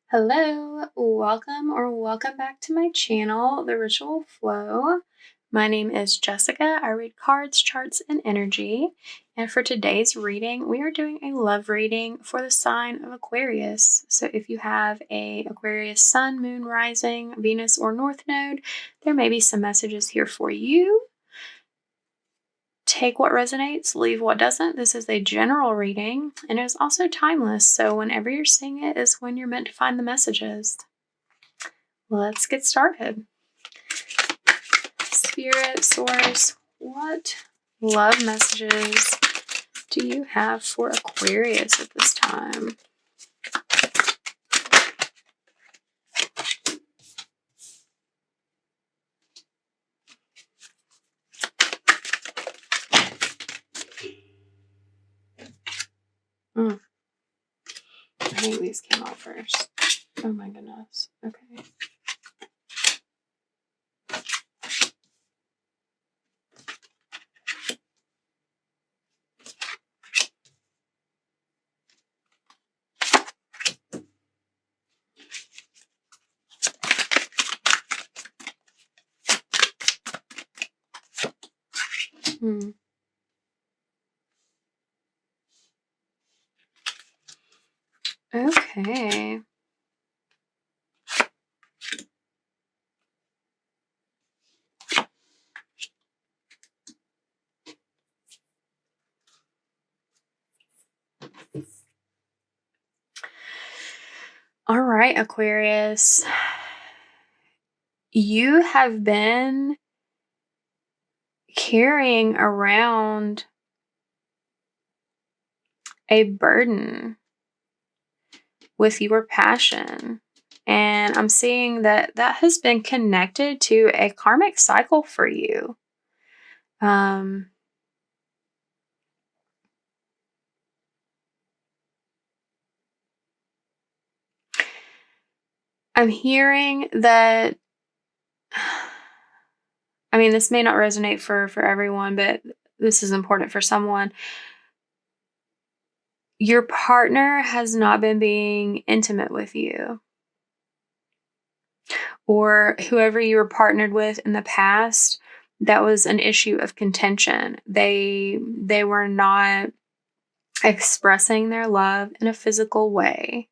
Hello, welcome back to my channel, The Ritual Flow. My name is Jessica. I read cards, charts, and energy. And for today's reading, we are doing a love reading for the sign of Aquarius. So if you have a Aquarius Sun, Moon, Rising, Venus, or North Node, there may be some messages here for you. Take what resonates, leave what doesn't. This is a general reading, and it is also timeless, so whenever you're seeing it is when you're meant to find the messages. Let's get started. Spirit, Source, what love messages do you have for Aquarius at this time? I think these came out first. Oh my goodness. Okay. Okay. All right, Aquarius. You have been carrying around a burden with your passion. And I'm seeing that that has been connected to a karmic cycle for you. I'm hearing that, I mean, this may not resonate for everyone, but this is important for someone. Your partner has not been being intimate with you, or whoever you were partnered with in the past, that was an issue of contention. They were not expressing their love in a physical way.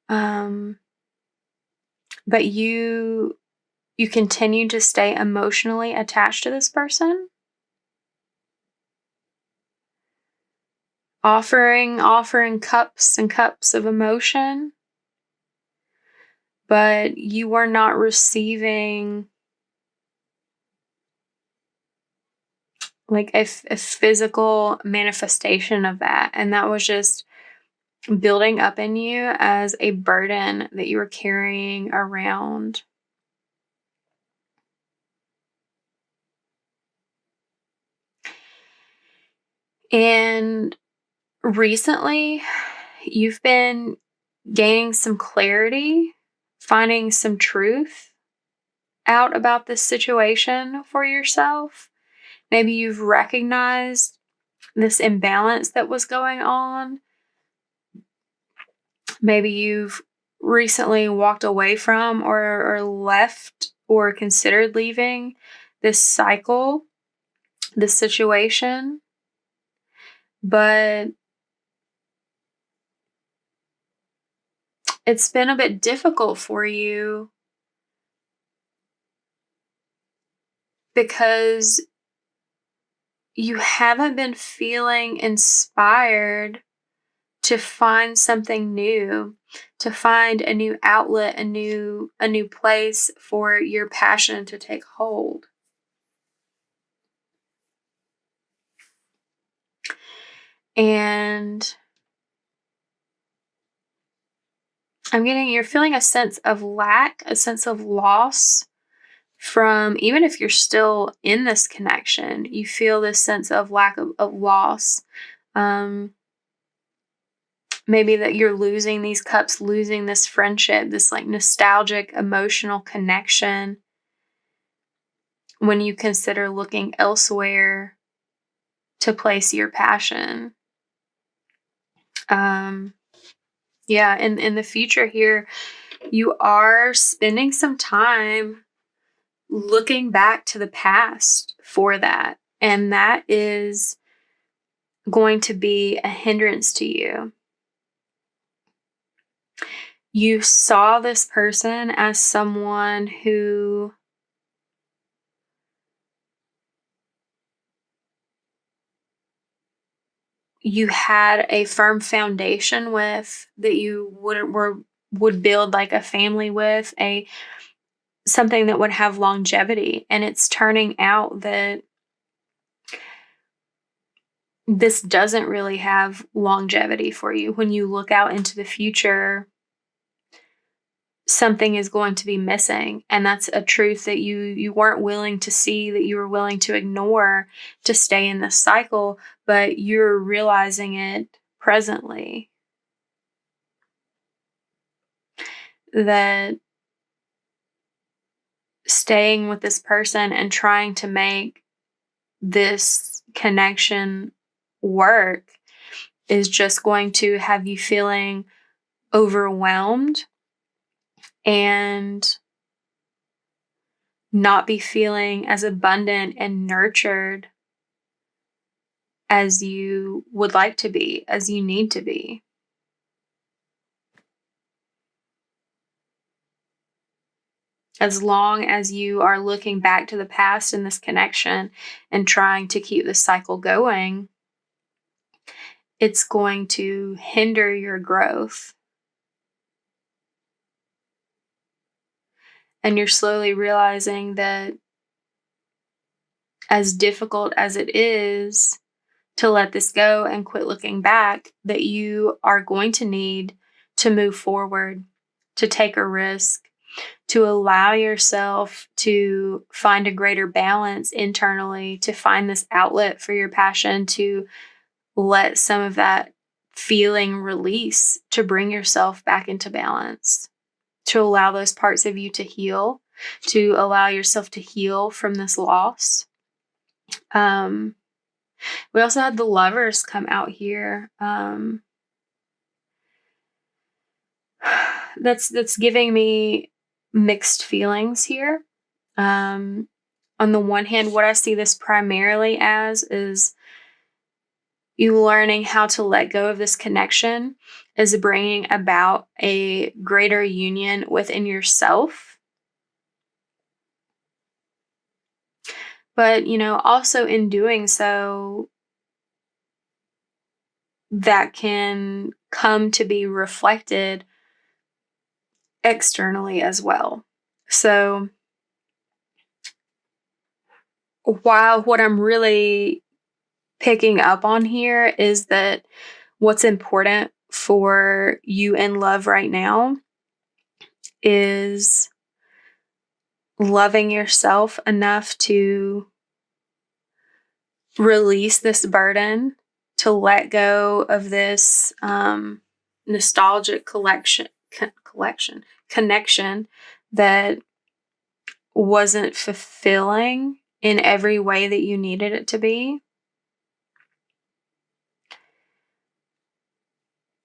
But you continue to stay emotionally attached to this person, offering cups and cups of emotion, but you were not receiving like a physical manifestation of that. And that was just building up in you as a burden that you were carrying around. And recently, you've been gaining some clarity, finding some truth out about this situation for yourself. Maybe you've recognized this imbalance that was going on. Maybe you've recently walked away from or left or considered leaving this cycle, this situation. But it's been a bit difficult for you because you haven't been feeling inspired to find something new, to find a new outlet, a new place for your passion to take hold. And you're feeling a sense of lack, a sense of loss from, even if you're still in this connection, you feel this sense of lack of loss. Maybe that you're losing these cups, losing this friendship, this like nostalgic emotional connection when you consider looking elsewhere to place your passion. Yeah, in the future here, you are spending some time looking back to the past for that. And that is going to be a hindrance to you. You saw this person as someone who you had a firm foundation with, that you would build like a family with, something that would have longevity. And it's turning out that this doesn't really have longevity for you. When you look out into the future, something is going to be missing, and that's a truth that you weren't willing to see, that you were willing to ignore to stay in this cycle, but you're realizing it presently, that staying with this person and trying to make this connection work is just going to have you feeling overwhelmed and not be feeling as abundant and nurtured as you would like to be, as you need to be. As long as you are looking back to the past in this connection and trying to keep the cycle going, it's going to hinder your growth. And you're slowly realizing that, as difficult as it is to let this go and quit looking back, that you are going to need to move forward, to take a risk, to allow yourself to find a greater balance internally, to find this outlet for your passion, to let some of that feeling release, to bring yourself back into balance, to allow those parts of you to heal, to allow yourself to heal from this loss. We also had the Lovers come out here. That's giving me mixed feelings here. On the one hand, what I see this primarily as is you learning how to let go of this connection, is bringing about a greater union within yourself. But, also in doing so, that can come to be reflected externally as well. So, while what I'm really picking up on here is that what's important for you in love right now is loving yourself enough to release this burden, to let go of this nostalgic connection that wasn't fulfilling in every way that you needed it to be,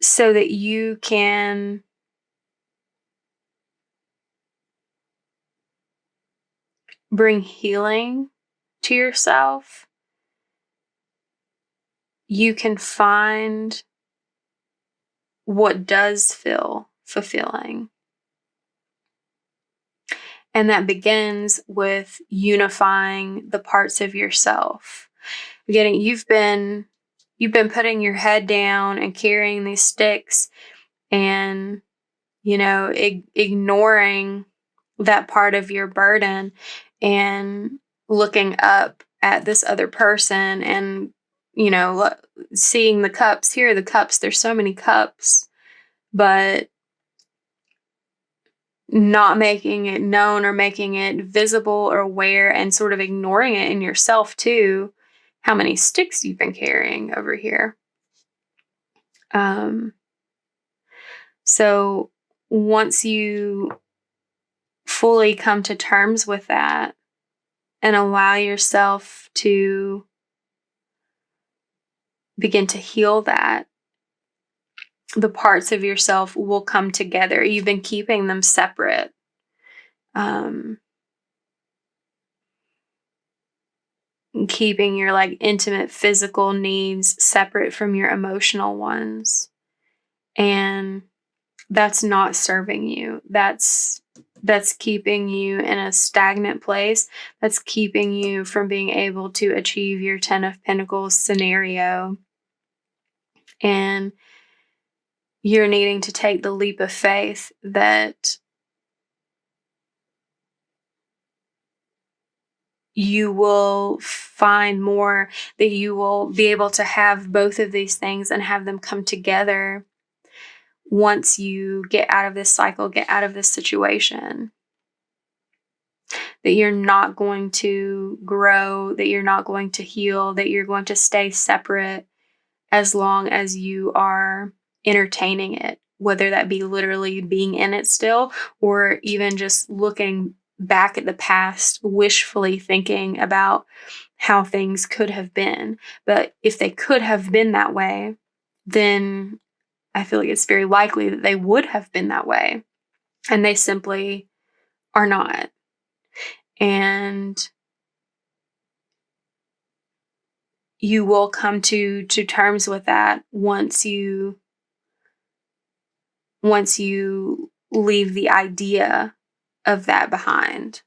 so that you can bring healing to yourself. You can find what does feel fulfilling. And that begins with unifying the parts of yourself. Again, you've been putting your head down and carrying these sticks and, ignoring that part of your burden and looking up at this other person and, seeing the cups. Here are the cups. There's so many cups, but not making it known or making it visible or aware, and sort of ignoring it in yourself too, how many sticks you've been carrying over here. So once you fully come to terms with that and allow yourself to begin to heal that, the parts of yourself will come together. You've been keeping them separate. Keeping your like intimate physical needs separate from your emotional ones. And that's not serving you. That's keeping you in a stagnant place. That's keeping you from being able to achieve your 10 of Pentacles scenario. And you're needing to take the leap of faith that you will find more, that you will be able to have both of these things and have them come together once you get out of this cycle, get out of this situation. That you're not going to grow, that you're not going to heal, that you're going to stay separate as long as you are entertaining it, whether that be literally being in it still, or even just looking back at the past, wishfully thinking about how things could have been. But if they could have been that way, then I feel like it's very likely that they would have been that way. And they simply are not. And you will come to terms with that once you leave the idea of that behind.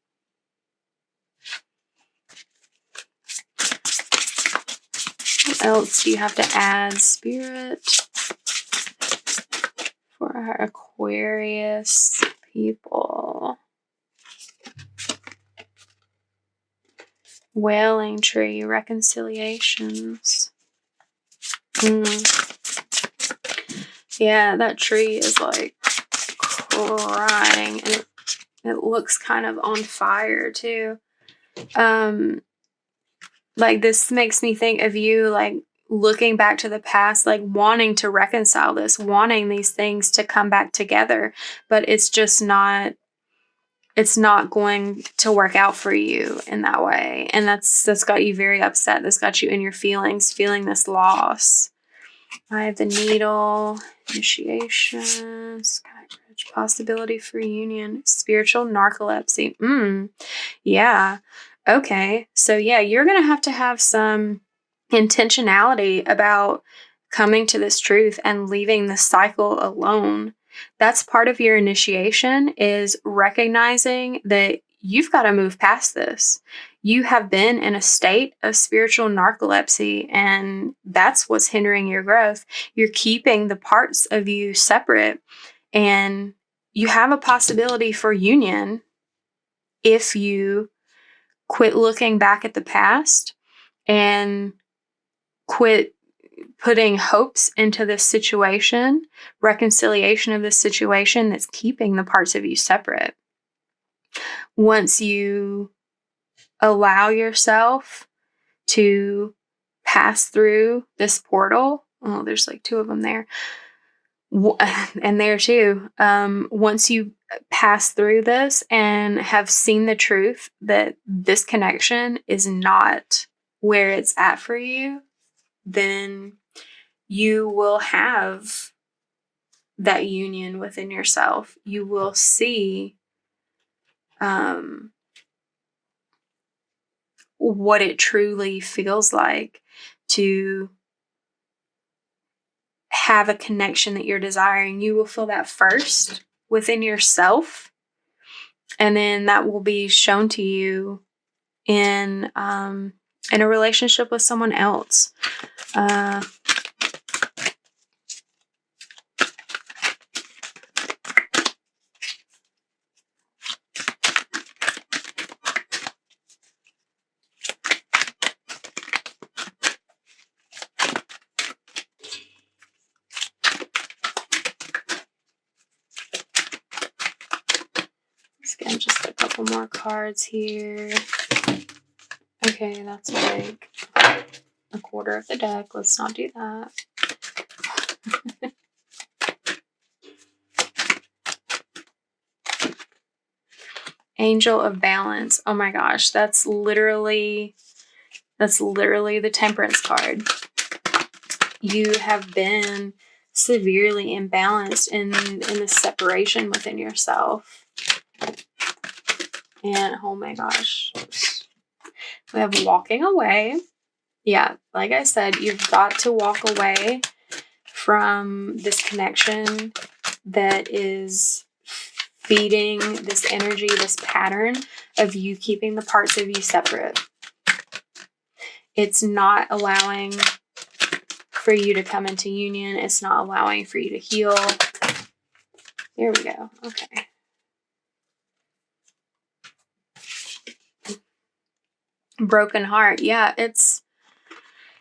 What else do you have to add, Spirit, for our Aquarius people? Wailing tree, reconciliations. Yeah, that tree is like crying, and it looks kind of on fire too. Like this makes me think of you like looking back to the past, like wanting to reconcile this, wanting these things to come back together, but it's just not, it's not going to work out for you in that way. And that's got you very upset. That's got you in your feelings, feeling this loss. I have the Needle, initiation, sky bridge, possibility for union, spiritual narcolepsy. Yeah. Okay. So yeah, you're going to have some intentionality about coming to this truth and leaving the cycle alone. That's part of your initiation, is recognizing that you've got to move past this. You have been in a state of spiritual narcolepsy, and that's what's hindering your growth. You're keeping the parts of you separate, and you have a possibility for union if you quit looking back at the past and quit putting hopes into this situation, reconciliation of this situation that's keeping the parts of you separate. Once you allow yourself to pass through this portal, oh, there's like two of them there, and there too, once you pass through this and have seen the truth that this connection is not where it's at for you, then you will have that union within yourself. You will see what it truly feels like to have a connection that you're desiring. You will feel that first within yourself, and then that will be shown to you in a relationship with someone else. Again, just a couple more cards here. Okay, that's like a quarter of the deck. Let's not do that. Angel of Balance. Oh my gosh, that's literally the Temperance card. You have been severely imbalanced in the separation within yourself. And oh my gosh, we have walking away. Yeah, like I said, you've got to walk away from this connection that is feeding this energy, this pattern of you keeping the parts of you separate. It's not allowing for you to come into union. It's not allowing for you to heal. There we go. Okay. Broken heart. Yeah, it's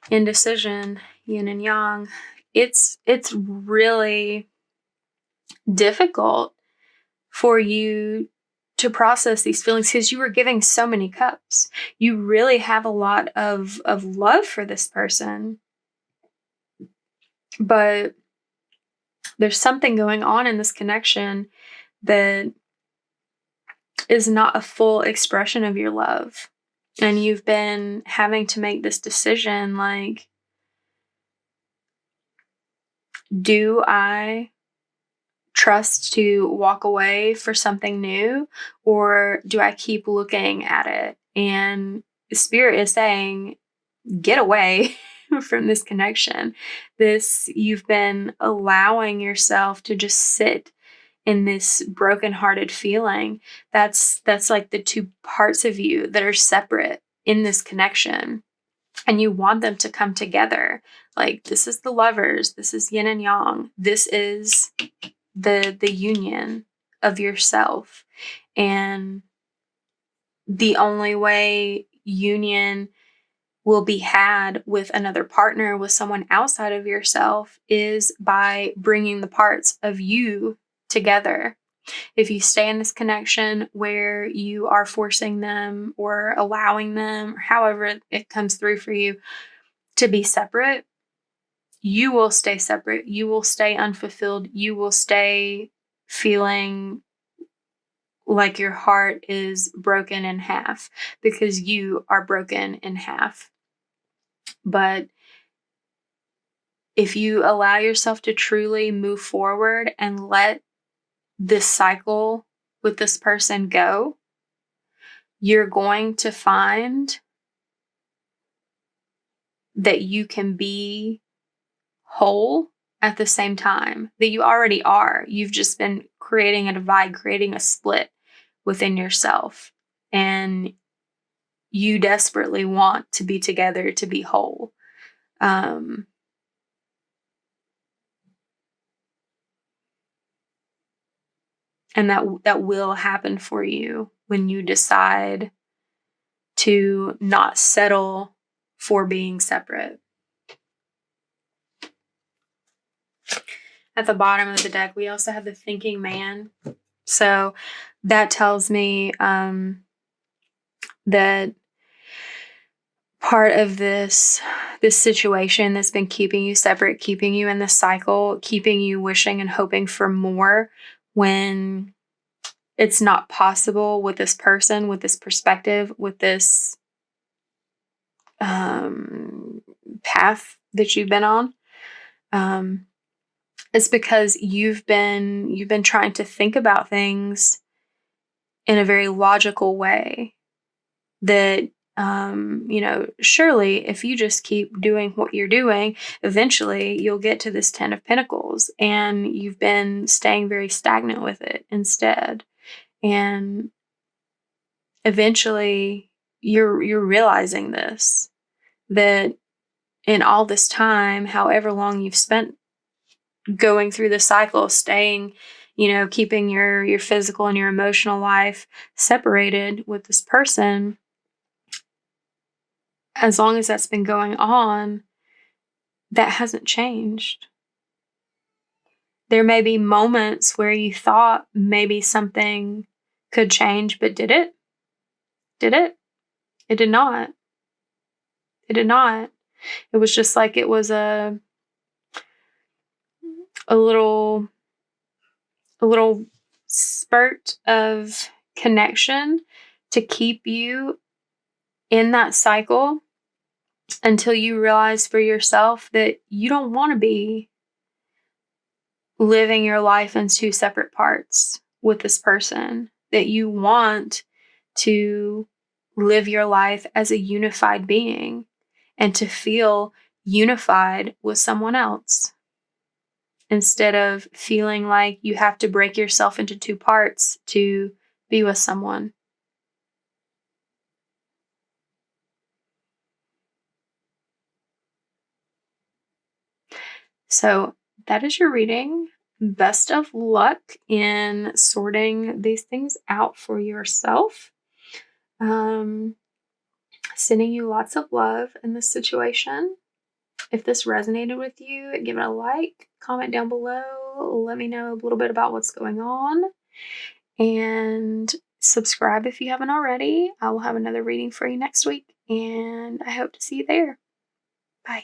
indecision, yin and yang. It's really difficult for you to process these feelings because you were giving so many cups. You really have a lot of love for this person. But there's something going on in this connection that is not a full expression of your love. And you've been having to make this decision, like, do I trust to walk away for something new, or do I keep looking at it? And the Spirit is saying, get away from this connection. You've been allowing yourself to just sit in this brokenhearted feeling. That's like the two parts of you that are separate in this connection. And you want them to come together. Like, this is the lovers, this is yin and yang, this is the union of yourself. And the only way union will be had with another partner, with someone outside of yourself, is by bringing the parts of you together. If you stay in this connection where you are forcing them or allowing them, or however it comes through for you, to be separate, you will stay separate. You will stay unfulfilled. You will stay feeling like your heart is broken in half because you are broken in half. But if you allow yourself to truly move forward and let this cycle with this person go, you're going to find that you can be whole at the same time that you already are. You've just been creating a divide, creating a split within yourself. And you desperately want to be together, to be whole. And that will happen for you when you decide to not settle for being separate. At the bottom of the deck, we also have the thinking man. So that tells me that part of this situation that's been keeping you separate, keeping you in the cycle, keeping you wishing and hoping for more when it's not possible with this person, with this perspective, with this path that you've been on. It's because you've been trying to think about things in a very logical way that, surely if you just keep doing what you're doing, eventually you'll get to this 10 of Pentacles, and you've been staying very stagnant with it instead. And eventually you're realizing this, that in all this time, however long you've spent going through the cycle, staying, keeping your physical and your emotional life separated with this person, as long as that's been going on, that hasn't changed. There may be moments where you thought maybe something could change, but did it? Did it? It did not. It did not. It was just like it was a little spurt of connection to keep you in that cycle until you realize for yourself that you don't want to be living your life in two separate parts with this person, that you want to live your life as a unified being and to feel unified with someone else instead of feeling like you have to break yourself into two parts to be with someone. So that is your reading. Best of luck in sorting these things out for yourself. Sending you lots of love in this situation. If this resonated with you, give it a like, comment down below, let me know a little bit about what's going on, and subscribe if you haven't already. I will have another reading for you next week, and I hope to see you there. Bye.